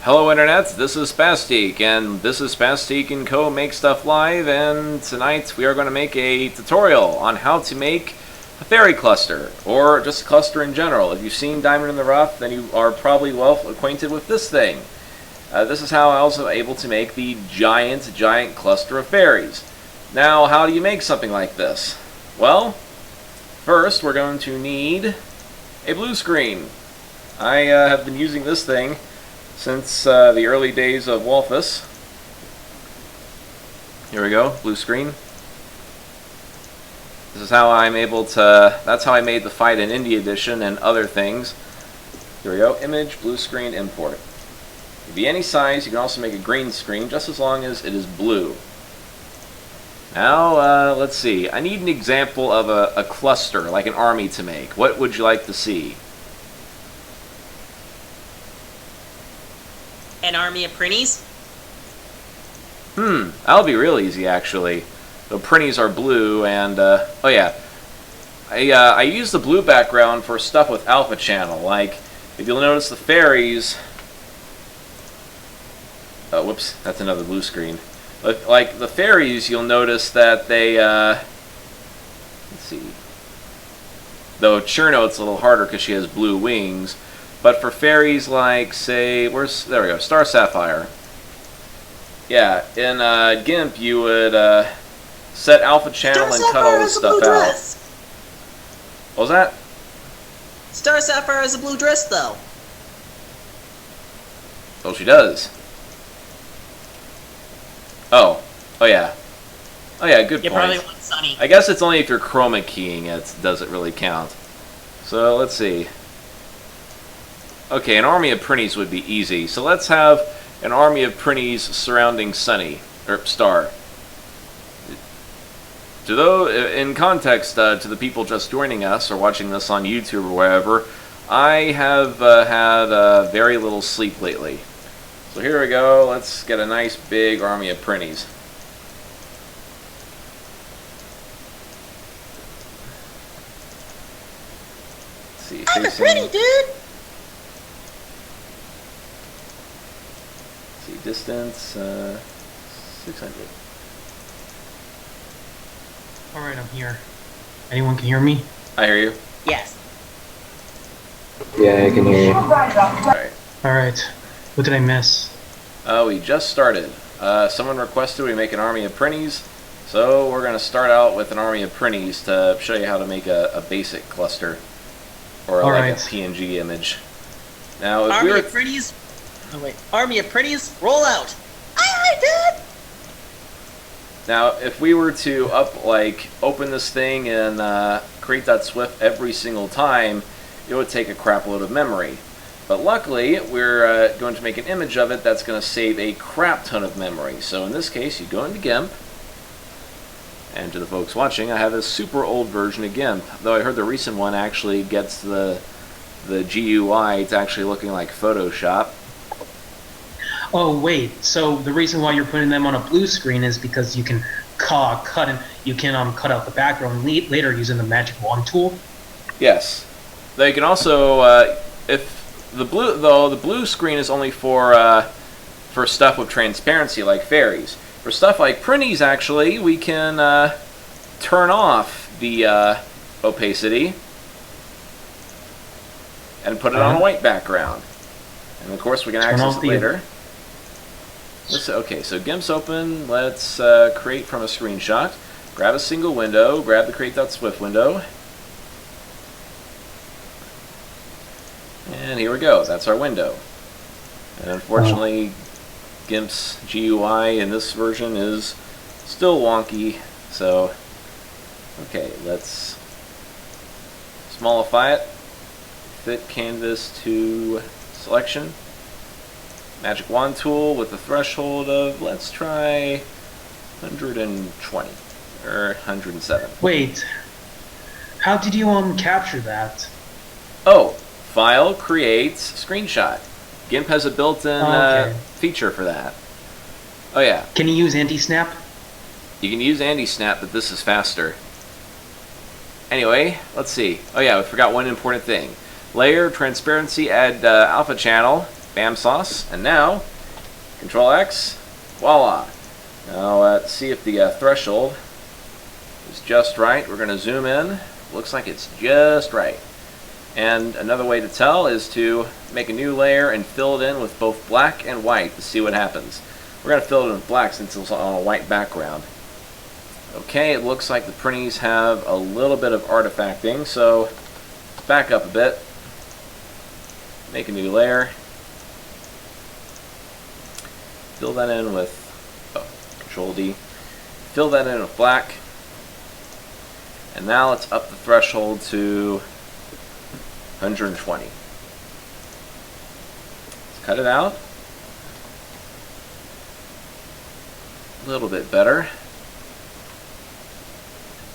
Hello Internet, this is Spaztiques, and this is Spaztiques & Co. Make Stuff Live, and tonight we are going to make a tutorial on how to make a fairy cluster, or just a cluster in general. If you've seen Diamond in the Rough, then you are probably well acquainted with this thing. This is how I was able to make the giant cluster of fairies. Now, how do you make something like this? Well, first we're going to need a blue screen. I have been using this thing since the early days of Wolfus. Here we go, blue screen. This is how I'm able to, that's how I made the Fight in India edition and other things. Here we go, image, blue screen, import. It can be any size. You can also make a green screen, just as long as it is blue. Now, let's see. I need an example of a cluster, like an army to make. What would you like to see? An army of prinnies? That'll be real easy, actually. The prinnies are blue, and, oh yeah. I use the blue background for stuff with alpha channel. Like, if you'll notice the fairies... Oh, whoops, that's another blue screen. Like, the fairies, you'll notice that they, let's see. Though Cherno's a little harder because she has blue wings. But for fairies like, say, there we go, Star Sapphire. Yeah, in GIMP you would set alpha channel and cut all this stuff out. What was that? Star Sapphire has a blue dress, though. Oh, she does. Oh yeah. Oh yeah, good point. You probably want Sunny. I guess it's only if you're chroma keying it does it really count. So let's see. Okay, an army of prinnies would be easy. So let's have an army of prinnies surrounding Sunny, or Star. In context, to the people just joining us or watching this on YouTube or wherever, I have had very little sleep lately. So here we go. Let's get a nice big army of prinnies. Let's see, I'm a prinny, dude! See, distance, 600. Alright, I'm here. Anyone can hear me? I hear you. Yes. Yeah, I can hear you. Alright. Alright. What did I miss? We just started. Someone requested we make an army of prinnies, so we're going to start out with an army of prinnies to show you how to make a basic cluster, or like a PNG image. Now, if Army of prinnies. Oh wait, army of prinnies, roll out. Aye, dude. Now, if we were to open this thing in create.swf every single time, it would take a crap load of memory. But luckily, we're going to make an image of it that's going to save a crap ton of memory. So in this case, you go into GIMP, and to the folks watching, I have a super old version of GIMP. Though I heard the recent one actually gets the GUI, it's actually looking like Photoshop. Oh wait, so the reason why you're putting them on a blue screen is because you can cut out the background later using the magic wand tool? Yes. They can also, if the blue screen is only for stuff with transparency like fairies. For stuff like prinnies, actually, we can turn off the opacity and put it on a white background. And of course, we can access it later. Okay, so GIMP's open. Let's create from a screenshot. Grab a single window. Grab the create.swf window. And here we go. That's our window. And unfortunately, GIMP's GUI in this version is still wonky. So, okay, let's smallify it. Fit canvas to selection. Magic wand tool with a threshold of, let's try 120 or 107. Wait, how did you capture that? Oh, file, create, screenshot. GIMP has a built-in feature for that. Oh yeah. Can you use anti-snap? You can use anti-snap, but this is faster. Anyway, let's see. Oh yeah, we forgot one important thing. Layer, transparency, add alpha channel. Bam sauce. And now, Control X, voila. Now let's see if the threshold is just right. We're going to zoom in. Looks like it's just right. And another way to tell is to make a new layer and fill it in with both black and white to see what happens. We're going to fill it in with black since it's on a white background. Okay, it looks like the printies have a little bit of artifacting, so back up a bit. Make a new layer. Fill that in with Control D. Fill that in with black. And now let's up the threshold to 120. Let's cut it out. A little bit better.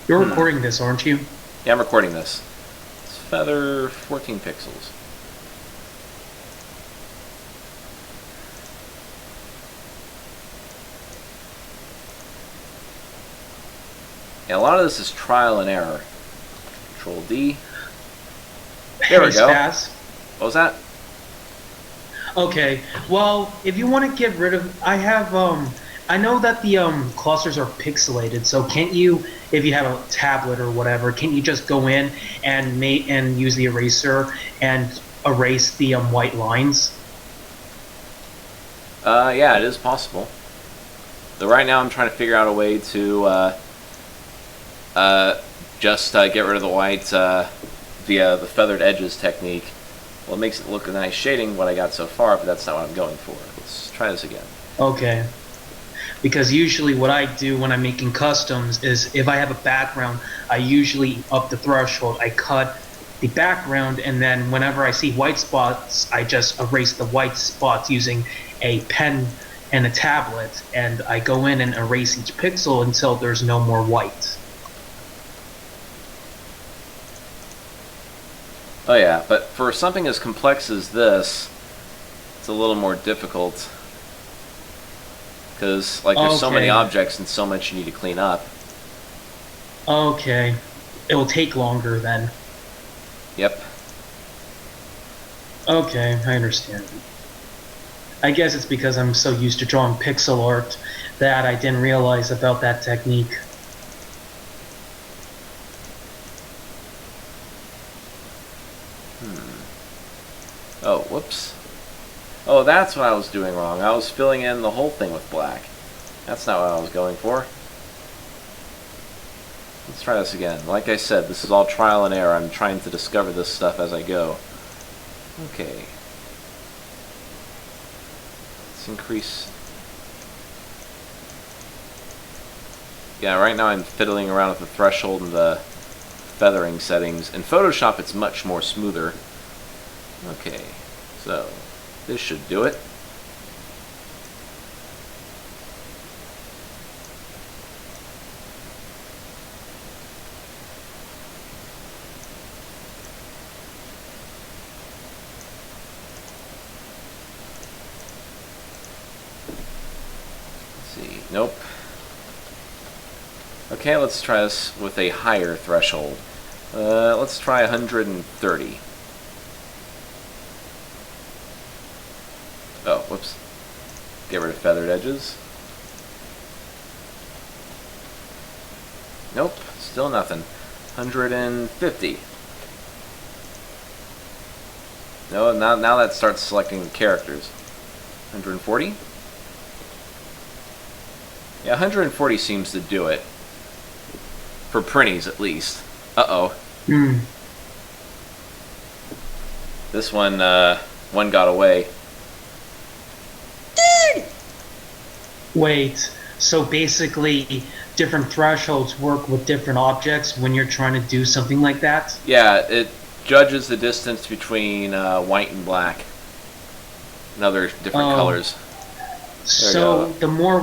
You're recording this, aren't you? Yeah, I'm recording this. Let's feather 14 pixels. Yeah, a lot of this is trial and error. Control D. There we go. Spaz. What was that? Okay, well, if you want to get rid of, I know that the clusters are pixelated, so can't you, if you have a tablet or whatever, can't you just go in and use the eraser and erase the white lines? Yeah, it is possible. Though right now I'm trying to figure out a way to just get rid of the white via the feathered edges technique. Well, it makes it look a nice shading, what I got so far, but that's not what I'm going for. Let's try this again. Okay. Because usually what I do when I'm making customs is if I have a background, I usually up the threshold, I cut the background, and then whenever I see white spots, I just erase the white spots using a pen and a tablet, and I go in and erase each pixel until there's no more white. Oh yeah, but for something as complex as this, it's a little more difficult. Because, like, there's so many objects and so much you need to clean up. Okay. It will take longer then. Yep. Okay, I understand. I guess it's because I'm so used to drawing pixel art that I didn't realize about that technique. Oh, whoops. Oh, that's what I was doing wrong. I was filling in the whole thing with black. That's not what I was going for. Let's try this again. Like I said, this is all trial and error. I'm trying to discover this stuff as I go. Okay. Let's increase. Yeah, right now I'm fiddling around with the threshold and the feathering settings. In Photoshop, it's much more smoother. Okay, so this should do it. Let's see, nope. Okay, let's try this with a higher threshold. Let's try 130. Oh, whoops. Get rid of feathered edges. Nope, still nothing. 150. No, now that starts selecting the characters. 140? Yeah, 140 seems to do it. For printies, at least. Uh-oh. This one got away. Wait, so basically different thresholds work with different objects when you're trying to do something like that? Yeah, it judges the distance between white and black and other different colors. So the more,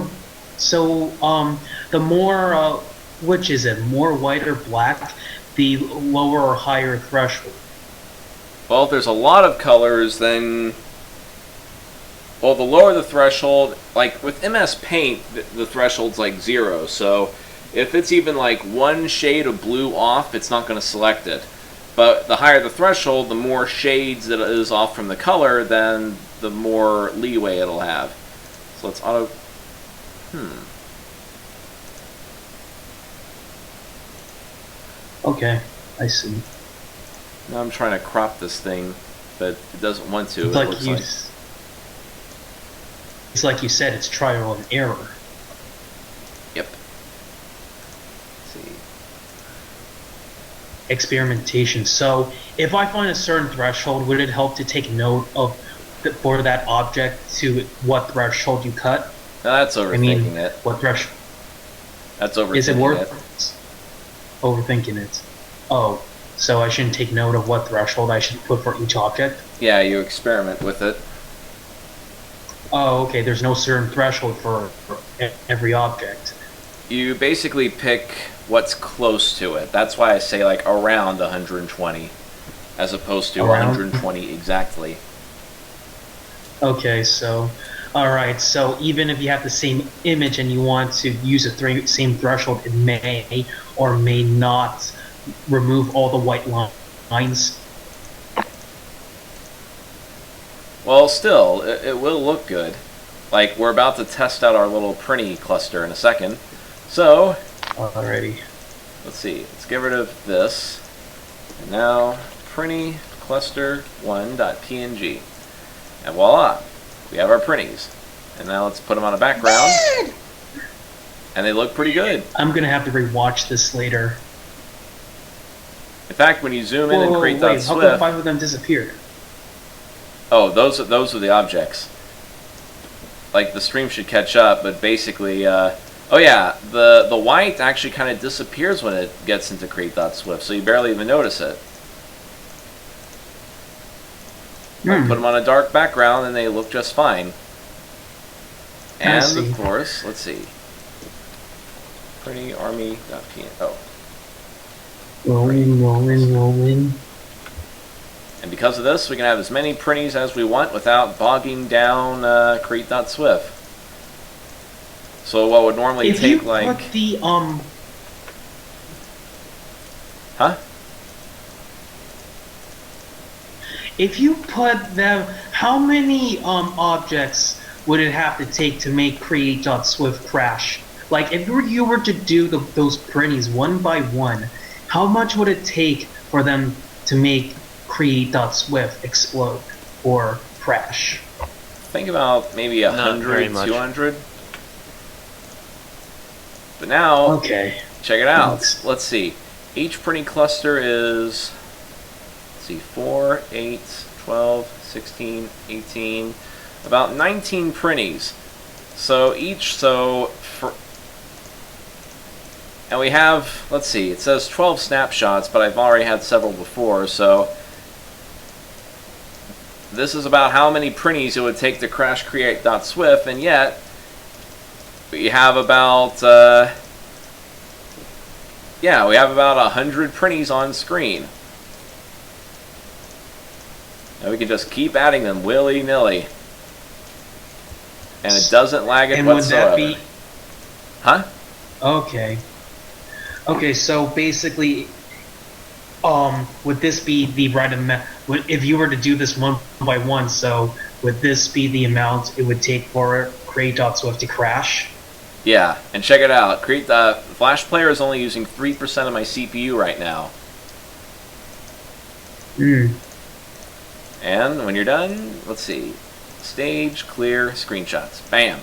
which is it, more white or black, the lower or higher threshold? Well, if there's a lot of colors, then... Well, the lower the threshold, like with MS Paint, the threshold's like 0, so if it's even like one shade of blue off, it's not going to select it. But the higher the threshold, the more shades it is off from the color, then the more leeway it'll have. So let's auto... Okay, I see. Now I'm trying to crop this thing, but it doesn't want to. It's like you said, it's trial and error. Yep. Let's see. Experimentation. So, if I find a certain threshold, would it help to take note of for that object to what threshold you cut? Now that's overthinking it. What threshold? That's overthinking it. Is it worth overthinking it? Oh, so I shouldn't take note of what threshold I should put for each object? Yeah, you experiment with it. Oh, okay, there's no certain threshold for every object. You basically pick what's close to it. That's why I say like around 120, as opposed to Around? 120 exactly. Okay, so, alright, so even if you have the same image and you want to use the same threshold, it may or may not remove all the white lines. Well, still, it will look good. Like, we're about to test out our little printy cluster in a second. So, Alrighty. let's see. Let's get rid of this. And now, printy cluster 1.png. And voila, we have our printies. And now let's put them on a background. And they look pretty good. I'm gonna have to rewatch this later. In fact, when you zoom in and create wait, how come .swf... 5 of them disappeared? Oh, those are the objects. Like, the stream should catch up, but basically, oh yeah, the white actually kind of disappears when it gets into create.swf, so you barely even notice it. Put them on a dark background and they look just fine. And, of course, let's see. Pretty army.png. Oh. Rolling. And because of this, we can have as many printies as we want without bogging down create.swf. So what would normally take like... If you put the, Huh? If you put them... How many, objects would it have to take to make create.swf crash? Like, if you were to do those printies one by one, how much would it take for them to make create.swf explode or crash? Think about maybe 100, 200. But now, okay, check it out. Let's see. Each printing cluster is, let's see, 4, 8, 12, 16, 18, about 19 printies. So and we have, let's see, it says 12 snapshots, but I've already had several before, so this is about how many printies it would take to crash create.swf, and yet we have about, yeah, we have about 100 printies on screen. And we can just keep adding them willy-nilly. And it doesn't lag it whatsoever. Would that be... Huh? Okay. Okay, so basically, would this be the right amount? If you were to do this one by one, so would this be the amount it would take for create.swf to crash? Yeah, and check it out. Flash Player is only using 3% of my CPU right now. And when you're done, let's see. Stage, clear, screenshots. Bam.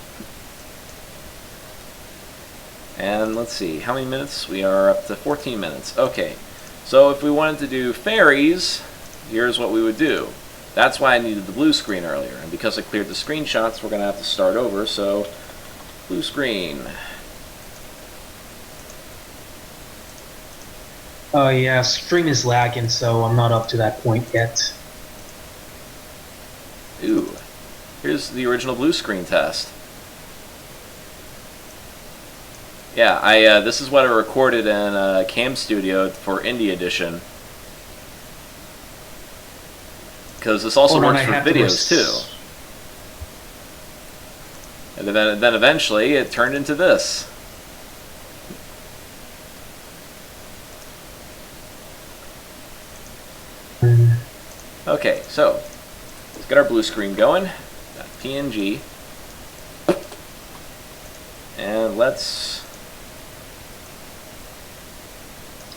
And let's see, how many minutes? We are up to 14 minutes. Okay, so if we wanted to do fairies, here's what we would do. That's why I needed the blue screen earlier. And because I cleared the screenshots, we're going to have to start over. So, blue screen. Oh yeah, stream is lagging, so I'm not up to that point yet. Ooh, here's the original blue screen test. Yeah, this is what I recorded in Cam Studio for Indie Edition. Because this also works for videos too. And then eventually it turned into this. Okay, so let's get our blue screen going. Got PNG. And let's...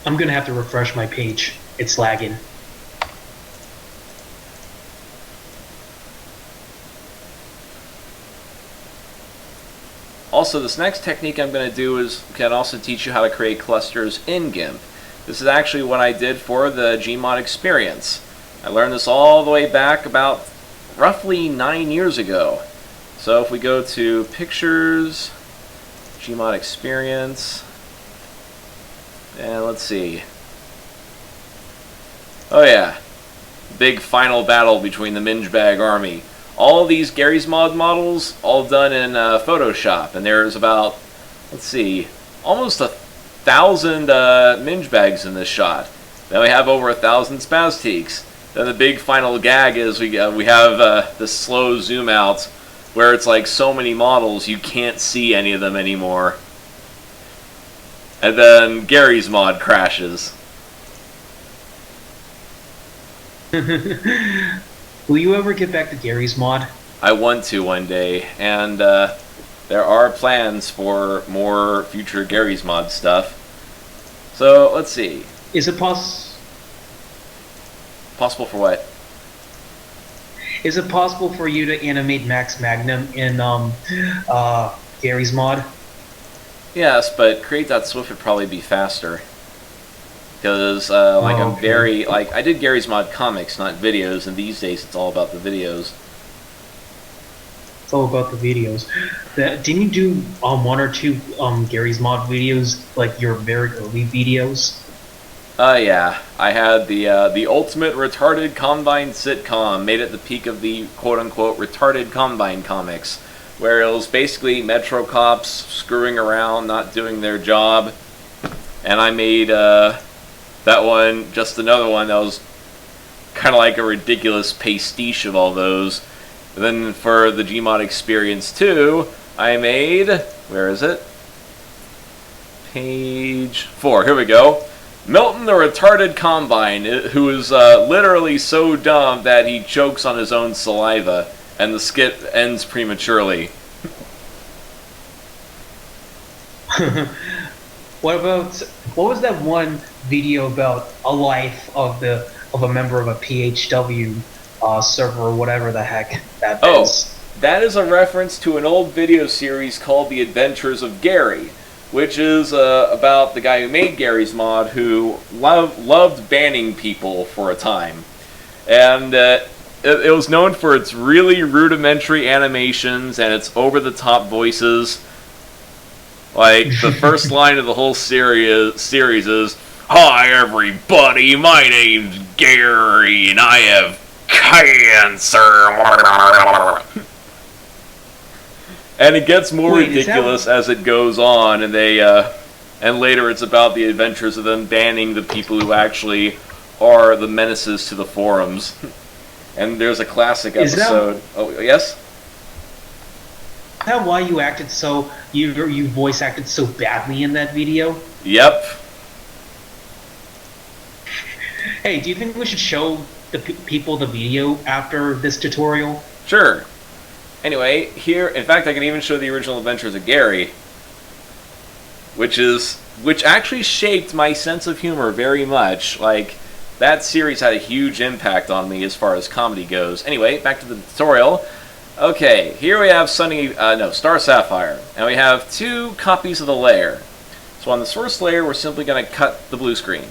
I'm gonna have to refresh my page. It's lagging. Also, this next technique I'm going to do can also teach you how to create clusters in GIMP. This is actually what I did for the Gmod experience. I learned this all the way back about roughly 9 years ago. So if we go to Pictures, Gmod experience, and let's see. Oh yeah, big final battle between the Mingebag army. All of these Garry's Mod models, all done in Photoshop, and there's about, let's see, almost 1,000 Mingebags in this shot. Then we have over 1,000 Spaztiques. Then the big final gag is we have this slow zoom out, where it's like so many models you can't see any of them anymore. And then Garry's Mod crashes. Will you ever get back to Garry's Mod? I want to one day, and there are plans for more future Garry's Mod stuff. So, let's see. Is it Possible for what? Is it possible for you to animate Max Magnum in Garry's Mod? Yes, but create.swf would probably be faster. Because, okay. I did Garry's Mod comics, not videos, and these days it's all about the videos. It's all about the videos. Didn't you do one or two Garry's Mod videos, like your very early videos? Yeah. I had the ultimate retarded Combine sitcom, made at the peak of the quote-unquote retarded Combine comics, where it was basically Metro cops screwing around, not doing their job, and I made, that one, just another one that was kind of like a ridiculous pastiche of all those. And then for the Gmod experience 2, I made, where is it? Page 4, here we go. Milton the Retarded Combine, who is literally so dumb that he chokes on his own saliva, and the skit ends prematurely. What was that one video about a life of a member of a PHW server or whatever the heck that is? That is a reference to an old video series called The Adventures of Garry, which is about the guy who made Garry's Mod, who loved banning people for a time. And it was known for its really rudimentary animations and its over-the-top voices. Like, the first line of the whole series is, "Hi everybody, my name's Garry, and I have cancer." And it gets more ridiculous as it goes on, and and later it's about the adventures of them banning the people who actually are the menaces to the forums. And there's a classic episode. Oh, yes? Is that why you acted so you voice acted so badly in that video? Yep. Hey, do you think we should show the people the video after this tutorial? Sure. Anyway, here, in fact, I can even show the original Adventures of Garry, which actually shaped my sense of humor very much. Like, that series had a huge impact on me as far as comedy goes. Anyway, back to the tutorial. Okay, here we have Star Sapphire, and we have 2 copies of the layer. So on this first layer, we're simply going to cut the blue screen.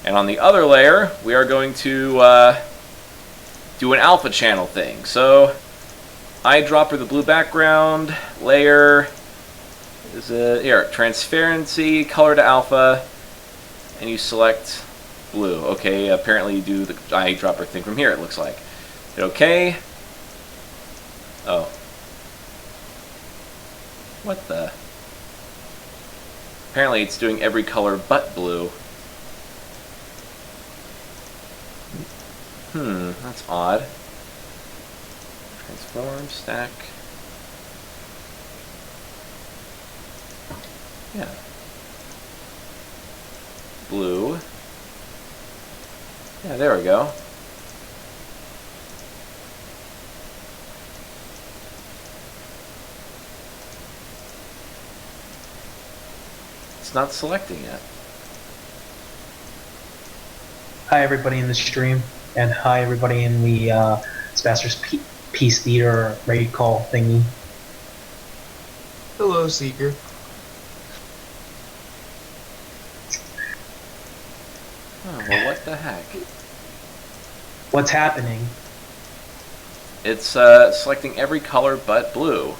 And on the other layer, we are going to do an alpha channel thing. So, eyedropper the blue background, layer, transparency, color to alpha, and you select blue. Okay, apparently you do the eyedropper thing from here, it looks like. Hit OK. Oh. What the? Apparently it's doing every color but blue. That's odd. Transform, stack. Yeah. Blue. Yeah, there we go. It's not selecting yet. Hi everybody in the stream, and hi everybody in the Spaztiques Peace Theater raid call thingy. Hello, Seeker. Oh, well, what the heck? What's happening? It's selecting every color but blue.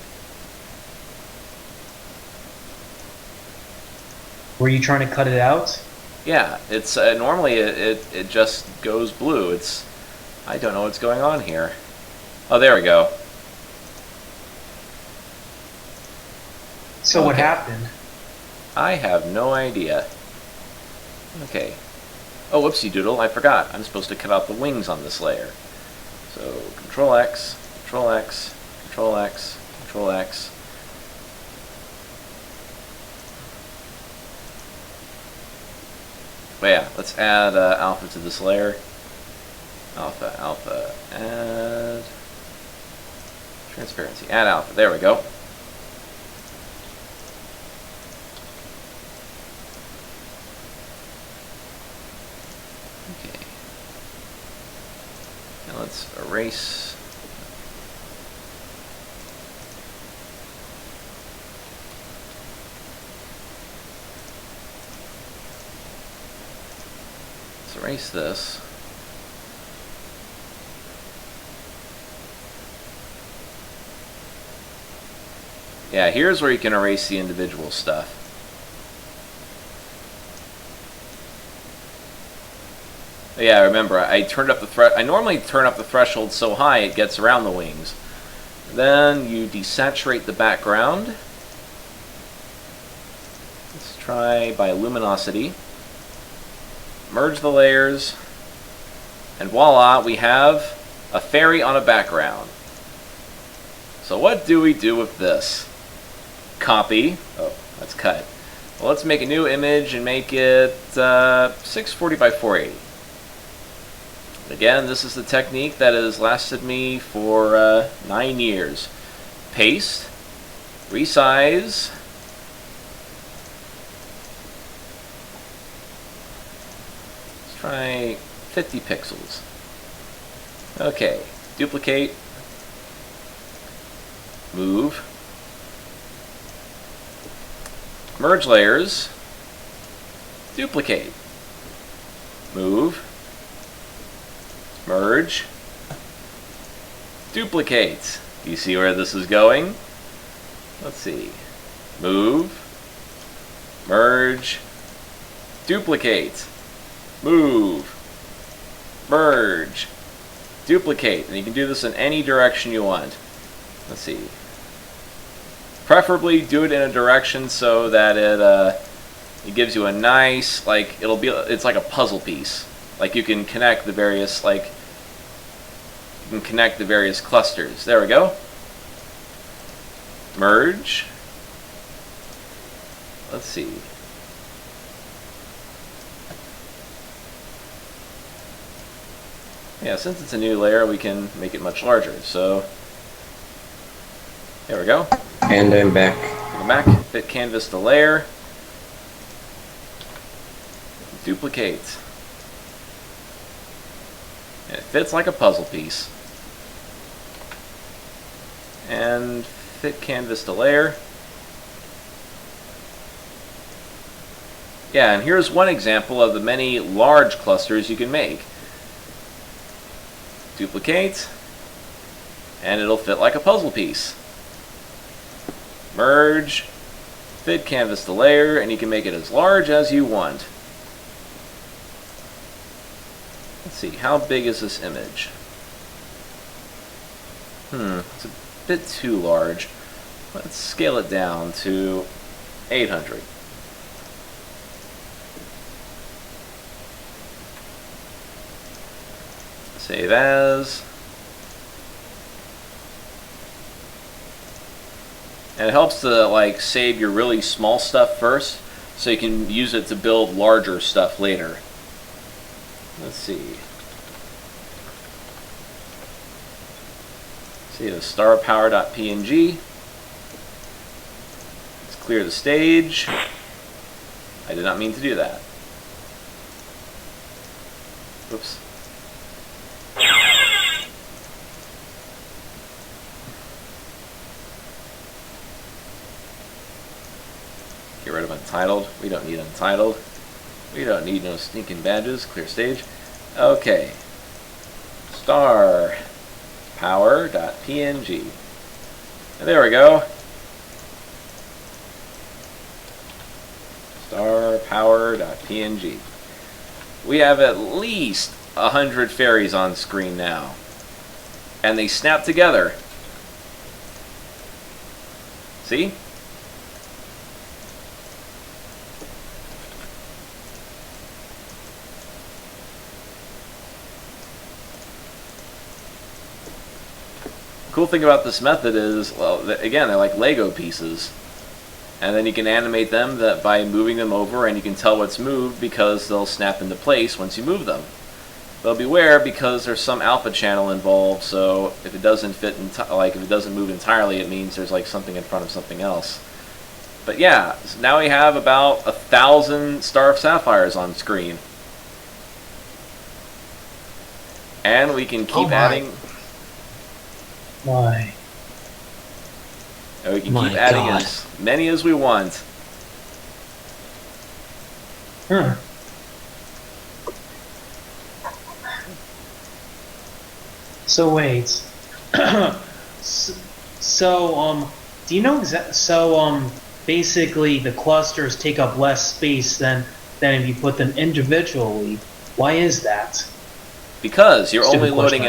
Were you trying to cut it out? Yeah, it's normally it just goes blue. I don't know what's going on here. Oh, there we go. So what Okay. happened? I have no idea. Okay. Oh, whoopsie doodle, I forgot. I'm supposed to cut out the wings on this layer. So, Control X, Control X, Control X, Control X. But yeah, let's add alpha to this layer. Alpha, alpha, add transparency, add alpha. There we go. Okay. Now let's erase. Let's erase this. Yeah, here's where you can erase the individual stuff. Yeah, remember, I turned up the I normally turn up the threshold so high it gets around the wings. Then you desaturate the background. Let's try by luminosity. Merge the layers. And voila, we have a fairy on a background. So what do we do with this? Copy. Oh, that's cut. Well, let's make a new image and make it 640 by 480. Again, this is the technique that has lasted me for 9 years. Paste, resize, let's try 50 pixels. Okay, duplicate, move, merge layers, duplicate, move, merge, duplicate. Do you see where this is going? Let's see. Move, merge, duplicate, move, merge, duplicate. And you can do this in any direction you want. Let's see. Preferably do it in a direction so that it gives you a nice, like, it's like a puzzle piece. Like you can connect the various, clusters. There we go. Merge. Let's see. Yeah, since it's a new layer, we can make it much larger. So, there we go. And I'm back. Go back, fit canvas to layer. Duplicate. And it fits like a puzzle piece. And fit canvas to layer. Yeah, and here's one example of the many large clusters you can make. Duplicate, and it'll fit like a puzzle piece. Merge, fit canvas to layer, and you can make it as large as you want. Let's see, how big is this image? It's a bit too large. Let's scale it down to 800. Save as. And it helps to save your really small stuff first so you can use it to build larger stuff later. Let's see. See the starpower.png. Let's clear the stage. I did not mean to do that. Oops. Get rid of untitled. We don't need untitled. We don't need no sneaking badges. Clear stage. Okay. Star power.png. And there we go. Star power.png. We have at least 100 fairies on screen now. And they snap together. See? Cool thing about this method is, well, again, they're like Lego pieces. And then you can animate them by moving them over, and you can tell what's moved because they'll snap into place once you move them. But beware, because there's some alpha channel involved, so if it doesn't fit, if it doesn't move entirely, it means there's like something in front of something else. But yeah, so now we have about 1,000 Star of Sapphires on screen. And we can keep adding... Why? And we can keep adding as many as we want. So wait. Do you know basically the clusters take up less space than if you put them individually. Why is that? Because you're Stupid only loading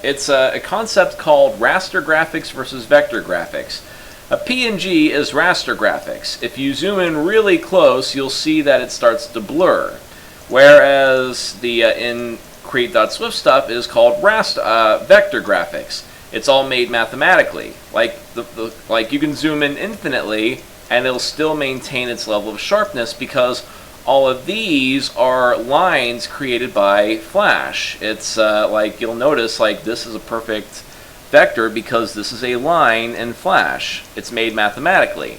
it's a concept called raster graphics versus vector graphics. A PNG is raster graphics. If you zoom in really close, you'll see that it starts to blur. Whereas the in create.swf stuff is called vector graphics. It's all made mathematically. Like you can zoom in infinitely and it'll still maintain its level of sharpness because all of these are lines created by Flash. It's like you'll notice like this is a perfect vector because this is a line in Flash. It's made mathematically.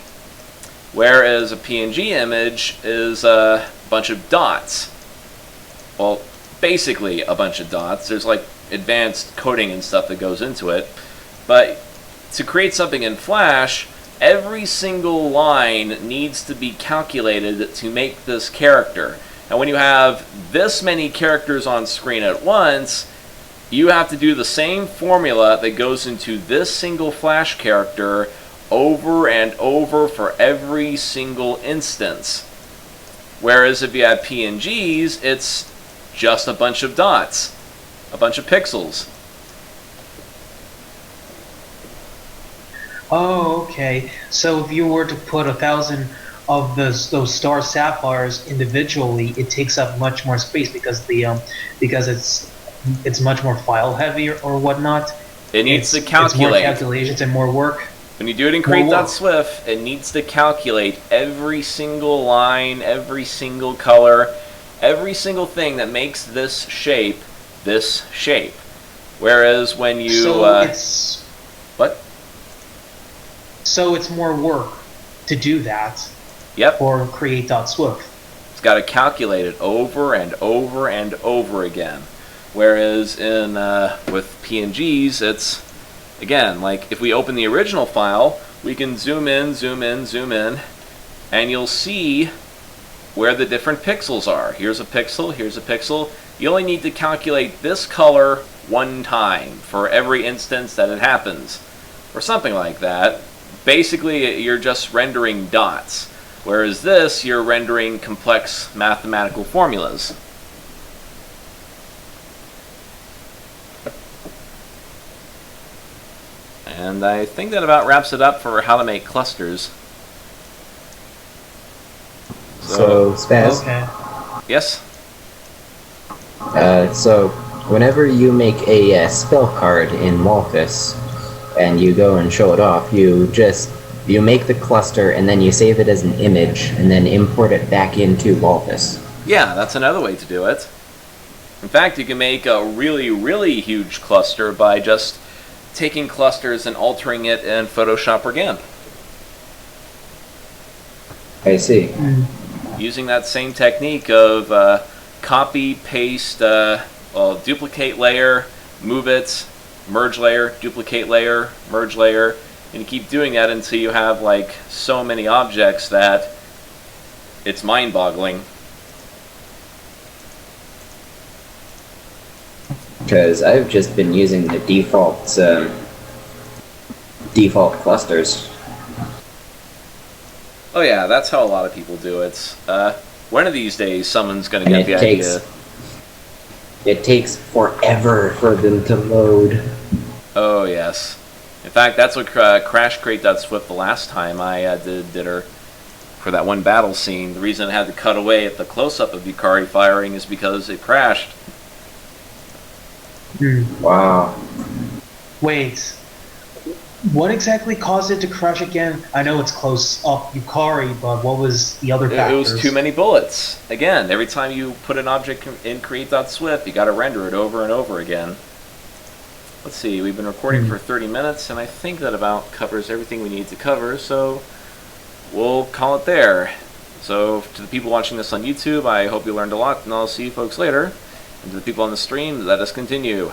Whereas a PNG image is a bunch of dots. Well, basically a bunch of dots. There's like advanced coding and stuff that goes into it. But to create something in Flash, every single line needs to be calculated to make this character. And when you have this many characters on screen at once, you have to do the same formula that goes into this single Flash character over and over for every single instance. Whereas if you have PNGs, it's just a bunch of dots, a bunch of pixels. Oh, okay. So if you were to put 1,000 of those Star Sapphires individually, it takes up much more space because it's much more file heavy or whatnot. It needs to It's calculate. more calculations and more work. When you do it in create.swf, it needs to calculate every single line, every single color, every single thing that makes this shape. Whereas when you what? So it's more work to do that. Yep. For create.swf. It's got to calculate it over and over and over again. Whereas in with PNGs, it's again like if we open the original file, we can zoom in, and you'll see where the different pixels are. Here's a pixel, here's a pixel. You only need to calculate this color one time for every instance that it happens, or something like that. Basically, you're just rendering dots, whereas this, you're rendering complex mathematical formulas. And I think that about wraps it up for how to make clusters. So Spaz? Okay. Yes? So whenever you make a spell card in Walfus, and you go and show it off, you make the cluster and then you save it as an image and then import it back into Walfus. Yeah, that's another way to do it. In fact, you can make a really, really huge cluster by just taking clusters and altering it in Photoshop or GIMP. I see. using that same technique of copy, paste, duplicate layer, move it, merge layer, duplicate layer, merge layer, and you keep doing that until you have like so many objects that it's mind-boggling. Because I've just been using the default clusters. Oh yeah, that's how a lot of people do it. One of these days, someone's going to And get the idea. It takes forever for them to load. Oh yes. In fact, that's what crashed create.swf the last time I did her for that one battle scene. The reason I had to cut away at the close-up of Garry firing is because it crashed. Wow. Wait, what exactly caused it to crash again? I know it's close up Yukari, but what was the other It factors? was too many bullets. Again, every time you put an object in create.swf, you got to render it over and over again. Let's see, we've been recording for 30 minutes, and I think that about covers everything we need to cover, so we'll call it there. So, to the people watching this on YouTube, I hope you learned a lot, and I'll see you folks later. And to the people on the stream, let us continue.